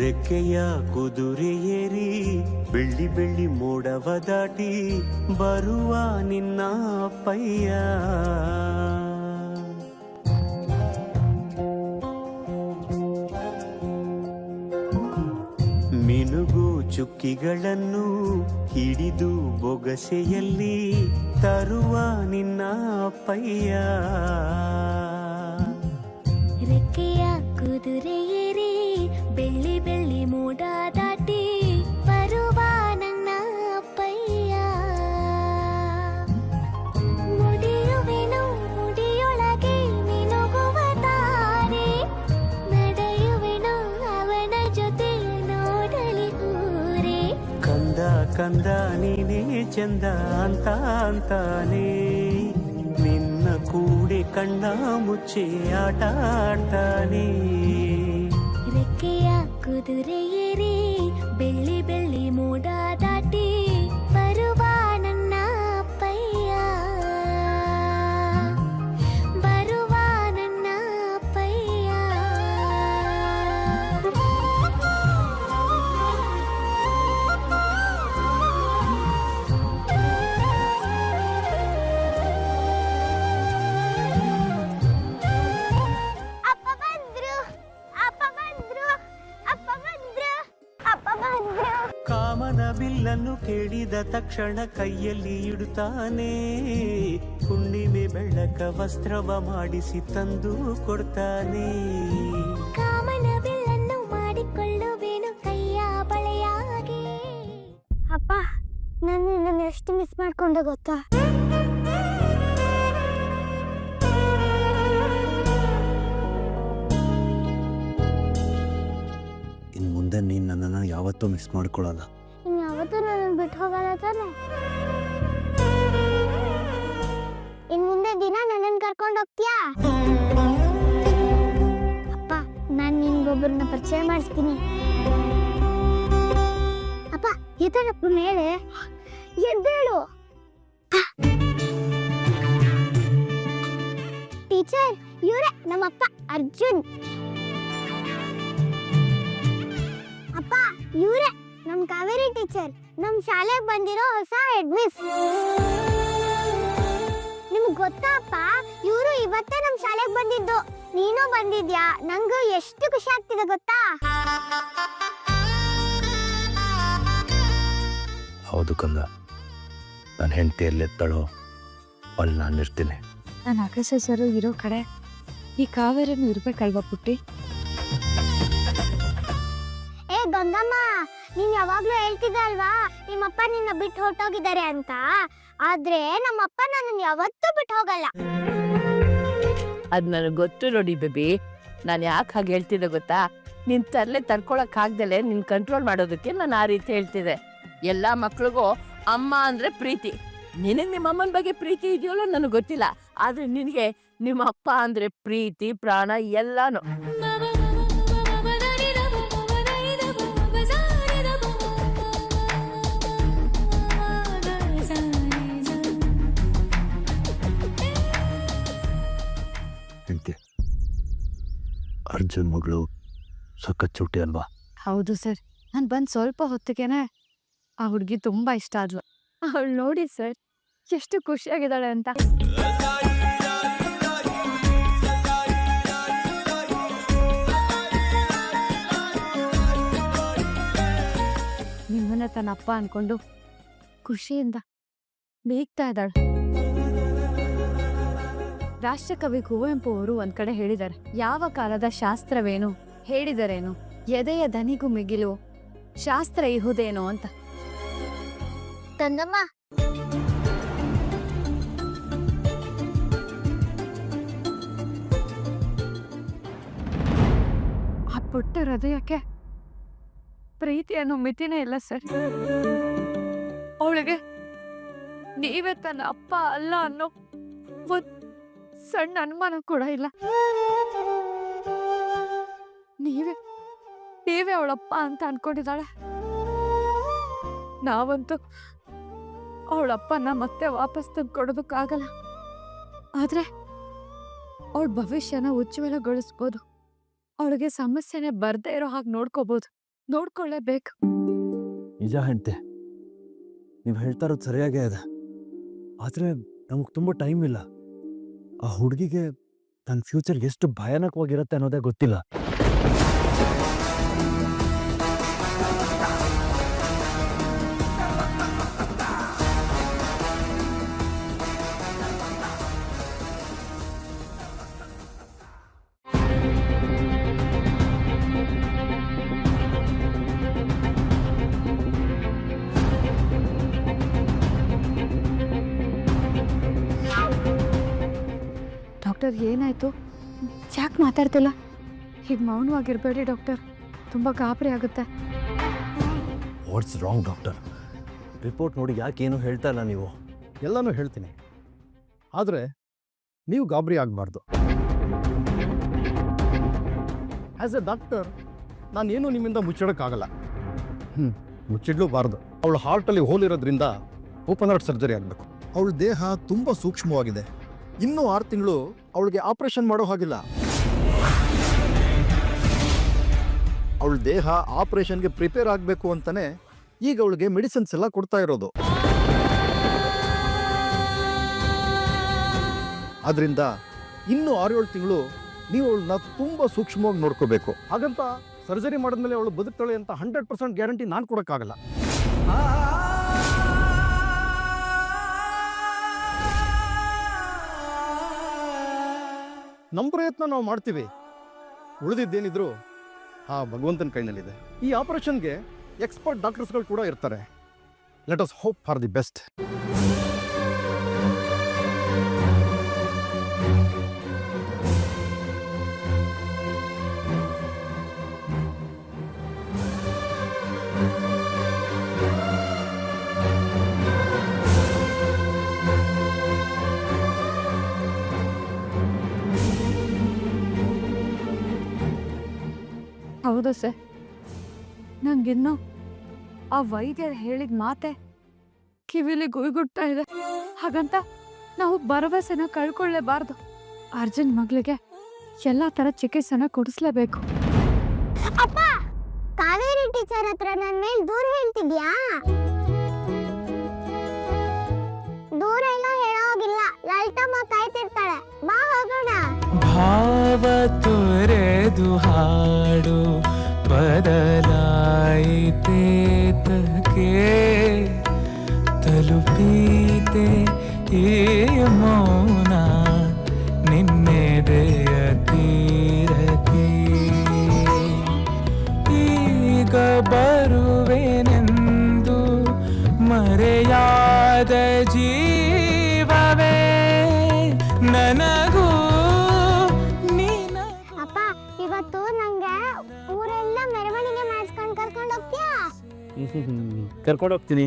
ರೆಕ್ಕೆಯ ಕುದುರೆ ಏರಿ ಬೆಳ್ಳಿ ಬೆಳ್ಳಿ ಮೋಡವ ದಾಟಿ ಬರುವ ನಿನ್ನ ಅಪ್ಪಯ್ಯ. ಮಿನುಗು ಚುಕ್ಕಿಗಳನ್ನು ಹಿಡಿದು ಬೊಗಸೆಯಲ್ಲಿ ತರುವ ನಿನ್ನ ಅಪ್ಪಯ್ಯ. ರೆಕ್ಕೆಯ ಕುದುರೆ ಏರಿ ಬೆಳ್ಳಿ ಬೆಳ್ಳಿ ಮೋಡ ದಾಟಿ ಬರುವ ನನ್ನ ಅಪ್ಪಯ್ಯ. ಮುಡಿಯುವೆನು ಮುಡಿಯೊಳಗೆ ಮಿನುಗುವ ತಾರೆ, ನಡೆಯುವೆನು ಅವನ ಜೊತೆ ನೋಡಲಿ ಊರೇ. ಕಂದ ಕಂದ ನೀನೇ ಚಂದ ಅಂತ ಅಂತಾನೆ, ನಿನ್ನ ಕೂಡೆ ಕಣ್ಣ ಮುಚ್ಚೆ ಆಟ ಆಡ್ತಾನೆ. ರೆಕ್ಕೆಯ ಕುದುರೆ ಏರಿ ಬೆಳ್ಳಿ ಬೆಳ್ಳಿ ಮೋಡ ದಾಟಿ ಬರುವ ನನ್ನ ಅಪ್ಪಯ್ಯ. ಬರುವ ನನ್ನ ಅಪ್ಪಯ್ಯ. ಅಪ್ಪ ಬಂದ್ರು, ಅಪ್ಪ ಬಂದ್ರು, ಅಪ್ಪ ಬಂದ್ರು, ಅಪ್ಪ ಬಂದ್ರು. ಕಾಮನ ಬಿಲ್ಲನ್ನು ಕೇಳಿದ ತಕ್ಷಣ ಕೈಯಲ್ಲಿ ಇಡುತ್ತಾನೆ, ಹುಣ್ಣಿಮೆ ಬೆಳಕ ವಸ್ತ್ರವ ಮಾಡಿಸಿ ತಂದು ಕೊಡ್ತಾನೆ. ಕಾಮನ ಬಿಲ್ಲನ್ನು ಮಾಡಿಕೊಳ್ಳುವೇನು ಕೈಯ ಬಳೆಯಾಗಿ. ಅಪ್ಪ, ನಾನು ಎಷ್ಟು ಮಿಸ್ ಮಾಡ್ಕೊಂಡೆ ಗೊತ್ತಾ? ಇನ್ನು ಮುಂದೆ ನೀನು ನನ್ನನ್ನು ಯಾವತ್ತೂ ಮಿಸ್ ಮಾಡ್ಕೊಳ್ಳಲ್ಲ. ಇನ್ಯಾವತ್ತೂ ನನ್ನ ಬಿಟ್ಟು ಹೋಗಲ್ಲ ತಾನೆ? ಇನ್ ಮುಂದೆ ದಿನ ನನ್ನನ್ನು ಕರ್ಕೊಂಡು ಹೋಗ್ತೀಯಾ? ಅಪ್ಪ, ನಾನು ನಿನ್ಗೊಬ್ಬರನ್ನ ಪರಿಚಯ ಮಾಡಿಸ್ತೀನಿ. ಅಪ್ಪ, ಎದ್ದಳಪ್ಪ ಮೇಲೆ, ಎದ್ದೇಳು. ಟೀಚರ್, ಇವರೇ ನಮ್ಮಪ್ಪ ಅರ್ಜುನ್. ಅಪ್ಪ, ಇವರೇ ನಮ್ ಕಾವೇರಿ ಟೀಚರ್, ನಮ್ ಶಾಲೆಗೆ ಬಂದಿರೋ ಹೊಸ ಹೆಡ್ ಮಿಸ್. ನಿಮ್ಗೆ ಗೊತ್ತಾ ಅಪ್ಪ, ಇವರು ಇವತ್ತೇ ನಮ್ ಶಾಲೆಗೆ ಬಂದಿದ್ದು. ನೀನು ಬಂದಿದ್ಯಾ? ನಂಗೂ ಎಷ್ಟು ಖುಷಿ ಆಗ್ತಿದೆ ಗೊತ್ತಾ? ಹೌದು ಕಂದ, ನನ್ನ ಹೆಂಡತಿ ಎಲ್ಲಿರ್ತಾಳೋ ಅಲ್ಲಿ ನಾನು ಇರ್ತೀನಿ. ನಾನು ಆಕಾಶ ಸರು ಇರೋ ಕಡೆ ಈ ಕಾವೇರಿನೂ ಇರ್ಬೇಕಲ್ವಾ ಪುಟ್ಟಿ? ಏ ಗಂಗಮ್ಮ, ನೀನ್ ಯಾವಾಗ್ಲೂ ಹೇಳ್ತಿದ್ದ ಅಲ್ವಾ ನಿಮ್ಮಪ್ಪ ನಿನ್ನ ಬಿಟ್ಟು ಹೊರಟೋಗಿದ್ದಾರೆ ಅಂತ. ಆದ್ರೆ ನಮ್ಮಪ್ಪ ನನ್ನ ಯಾವತ್ತೂ ಬಿಟ್ಟು ಹೋಗಲ್ಲ. ಅದ್ ನನಗೆ ಗೊತ್ತು ನೋಡಿ ಬೇಬಿ. ನಾನು ಯಾಕೆ ಹಾಗೆ ಹೇಳ್ತಿದ್ದೆ ಗೊತ್ತಾ? ನಿನ್ ತರಲೆ ತಡ್ಕೊಳಕ್ ಆಗ್ದಲೆ ನಿನ್ ಕಂಟ್ರೋಲ್ ಮಾಡೋದಕ್ಕೆ ನಾನು ಆ ರೀತಿ ಹೇಳ್ತಿದ್ದೆ. ಎಲ್ಲಾ ಮಕ್ಳಿಗೂ ಅಮ್ಮ ಅಂದ್ರೆ ಪ್ರೀತಿ. ನಿನಗೆ ನಿಮ್ಮ ಅಮ್ಮನ ಬಗ್ಗೆ ಪ್ರೀತಿ ಇದೆಯಲ್ಲೋ ನನಗೆ ಗೊತ್ತಿಲ್ಲ, ಆದ್ರೆ ನಿನಗೆ ನಿಮ್ಮ ಅಪ್ಪ ಅಂದ್ರೆ ಪ್ರೀತಿ ಪ್ರಾಣ ಎಲ್ಲಾನು. ಹೆಂಡತಿ ಅರ್ಜುನ್ ಮಗಳು ಸಖತ್ ಚುಟ್ಟಿ ಅಲ್ವಾ? ಹೌದು ಸರ್, ನಾನು ಬಂದು ಸ್ವಲ್ಪ ಹೊತ್ತಿಗೆನೆ ಆ ಹುಡುಗಿ ತುಂಬಾ ಇಷ್ಟ ಆದ್ಲು. ಅವಳು ನೋಡಿ ಸರ್ ಎಷ್ಟು ಖುಷಿಯಾಗಿದ್ದಾಳೆ ಅಂತ. ನಿಮ್ಮನ್ನ ತನ್ನ ಅಪ್ಪ ಅನ್ಕೊಂಡು ಖುಷಿಯಿಂದ ಬೇಗ್ತಾ ಇದ್ದಾಳೆ. ರಾಷ್ಟ್ರಕವಿ ಕುವೆಂಪು ಅವರು ಒಂದ್ ಕಡೆ ಹೇಳಿದ್ದಾರೆ, ಯಾವ ಕಾಲದ ಶಾಸ್ತ್ರವೇನು ಹೇಳಿದರೇನು, ಎದೆಯ ದನಿಗೂ ಮಿಗಿಲು ಶಾಸ್ತ್ರ ಇಹುದೇನೋ ಅಂತ. ಗಂಗಮ್ಮ, ಆ ಪುಟ್ಟ ಹೃದಯಕ್ಕೆ ಪ್ರೀತಿ ಅನ್ನೋ ಮಿತಿನೇ ಇಲ್ಲ ಸರ್. ಅವಳಿಗೆ ನೀವೇ ತನ್ನ ಅಪ್ಪ ಅಲ್ಲ ಅನ್ನೋ ಒಂದ್ ಸಣ್ಣ ಅನುಮಾನ ಕೂಡ ಇಲ್ಲ. ನೀವೇ ಅವಳಪ್ಪ ಅಂತ ಅನ್ಕೊಂಡಿದ್ದಾಳೆ. ನಾವಂತೂ ಅವಳಪ್ಪನ ಮತ್ತೆ ವಾಪಸ್ ತಂದು ಕೊಡೋದಕ್ಕಾಗಲ್ಲ. ಆದ್ರೆ ಅವಳ ಭವಿಷ್ಯನ ಉಜ್ವಲಗೊಳಿಸ್ಬೋದು. ಅವಳಿಗೆ ಸಮಸ್ಯೆನೆ ಬರ್ದೇ ಇರೋ ಹಾಗೆ ನೋಡ್ಕೋಬಹುದು. ನೋಡ್ಕೊಳ್ಳೇಬೇಕು. ನಿಜ ಹೆಂಡ್ತಿ, ನೀವು ಹೇಳ್ತಾ ಇರೋದು ಸರಿಯಾಗೇ ಇದೆ. ಆದರೆ ನಮಗೆ ತುಂಬ ಟೈಮ್ ಇಲ್ಲ. ಆ ಹುಡುಗಿಗೆ ತನ್ನ ಫ್ಯೂಚರ್ ಎಷ್ಟು ಭಯಾನಕವಾಗಿರುತ್ತೆ ಅನ್ನೋದೇ ಗೊತ್ತಿಲ್ಲ. ಡಾಕ್ಟರ್ ಏನಾಯ್ತು? ಯಾಕೆ ಮಾತಾಡ್ತಿಲ್ಲ? ಹೀಗೆ ಮೌನವಾಗಿರ್ಬೇಡಿ ಡಾಕ್ಟರ್, ತುಂಬ ಗಾಬರಿ ಆಗುತ್ತೆ. What's wrong doctor? ರಿಪೋರ್ಟ್ ನೋಡಿ ಯಾಕೇನು ಹೇಳ್ತಾ ಇಲ್ಲ ನೀವು? ಎಲ್ಲನೂ ಹೇಳ್ತೀನಿ, ಆದರೆ ನೀವು ಗಾಬರಿ ಆಗಬಾರ್ದು. ಆ್ಯಸ್ ಎ ಡಾಕ್ಟರ್ ನಾನೇನು ನಿಮ್ಮಿಂದ ಮುಚ್ಚಿಡೋಕ್ಕಾಗಲ್ಲ. ಮುಚ್ಚಿಡ್ಲೂಬಾರ್ದು. ಅವಳ ಹಾರ್ಟಲ್ಲಿ ಹೋಲ್ ಇರೋದ್ರಿಂದ ಓಪನ್ ಹಾರ್ಟ್ ಸರ್ಜರಿ ಆಗಬೇಕು. ಅವಳ ದೇಹ ತುಂಬ ಸೂಕ್ಷ್ಮವಾಗಿದೆ. ಇನ್ನೂ 6 ತಿಂಗಳು ಅವಳಿಗೆ ಆಪರೇಷನ್ ಮಾಡೋ ಹಾಗಿಲ್ಲ. ಅವಳ ದೇಹ ಆಪರೇಷನ್ಗೆ ಪ್ರಿಪೇರ್ ಆಗಬೇಕು ಅಂತಾನೆ ಈಗ ಅವಳಿಗೆ ಮೆಡಿಸಿನ್ಸ್ ಎಲ್ಲ ಕೊಡ್ತಾ ಇರೋದು. ಆದ್ರಿಂದ ಇನ್ನೂ 6-7 ತಿಂಗಳು ನೀವು ಅವಳನ್ನ ತುಂಬ ಸೂಕ್ಷ್ಮವಾಗಿ ನೋಡ್ಕೋಬೇಕು. ಹಾಗಂತ ಸರ್ಜರಿ ಮಾಡಿದ್ಮೇಲೆ ಅವಳು ಬದುಕ್ತಾಳೆ ಅಂತ 100% ಗ್ಯಾರಂಟಿ ನಾನು ಕೊಡೋಕ್ಕಾಗಲ್ಲ. ನಮ್ಮ ಪ್ರಯತ್ನ ನಾವು ಮಾಡ್ತೀವಿ, ಉಳಿದಿದ್ದೇನಿದ್ರು ಆ ಭಗವಂತನ ಕೈನಲ್ಲಿದೆ. ಈ ಆಪರೇಷನ್ಗೆ ಎಕ್ಸ್ಪರ್ಟ್ ಡಾಕ್ಟರ್ಸ್ಗಳು ಕೂಡ ಇರ್ತಾರೆ. Let us hope for the best. ಹೌದು ಸರ್, ನಂಗಿನ್ನೂ ಆ ವೈದ್ಯರು ಹೇಳಿದ ಮಾತೆ ಕಿವಿಲಿ ಗುಯ್ಗುಡ್ತಾ ಇದೆ. ಹಾಗಂತ ನಾವು ಭರವಸೆನ ಕಳ್ಕೊಳ್ಳೇಬಾರ್ದು. ಅರ್ಜುನ್ ಮಗಳಿಗೆ ಎಲ್ಲ ಥರ ಚಿಕಿತ್ಸೆನ ಕೊಡಿಸ್ಲೇಬೇಕು. ಅಪ್ಪ, ಕಾವೇರಿ ಟೀಚರ್ ಹತ್ರ ನನ್ನ ಮೇಲೆ ದೂರ ಹೇಳ್ತಿದ್ಯಾ? ದೂರ ಎಲ್ಲ ಹೇಳೋಗಿಲ್ಲ, ಲಲಿತಮ್ಮ ಕಾಯ್ತಿರ್ತಾಳೆ. ಬಾ ಹೋಗೋಣ. ಭಾವ ತೊರೆದು ಹಾಡು ಬದಲಾಯಿತೇತಕ್ಕೆ ತಲುಪೀತೆ ಈ ಮೌನ ನಿನ್ನೆದೆಯ ತೀರಕ್ಕೆ. ಈಗ ಬರುವೆನೆಂದು ಮರೆಯಾದ ಜೀವವೇ ನನಗೂ. ಅಪ್ಪ, ಇವತ್ತು ನಂಗೆ ಊರೆಲ್ಲ ಮೆರವಣಿಗೆ ಮಾಡಿಸ್ಕೊಂಡು ಕರ್ಕೊಂಡು ಹೋಗ್ತೀಯಾ? ಕರ್ಕೊಂಡು ಹೋಗ್ತೀನಿ.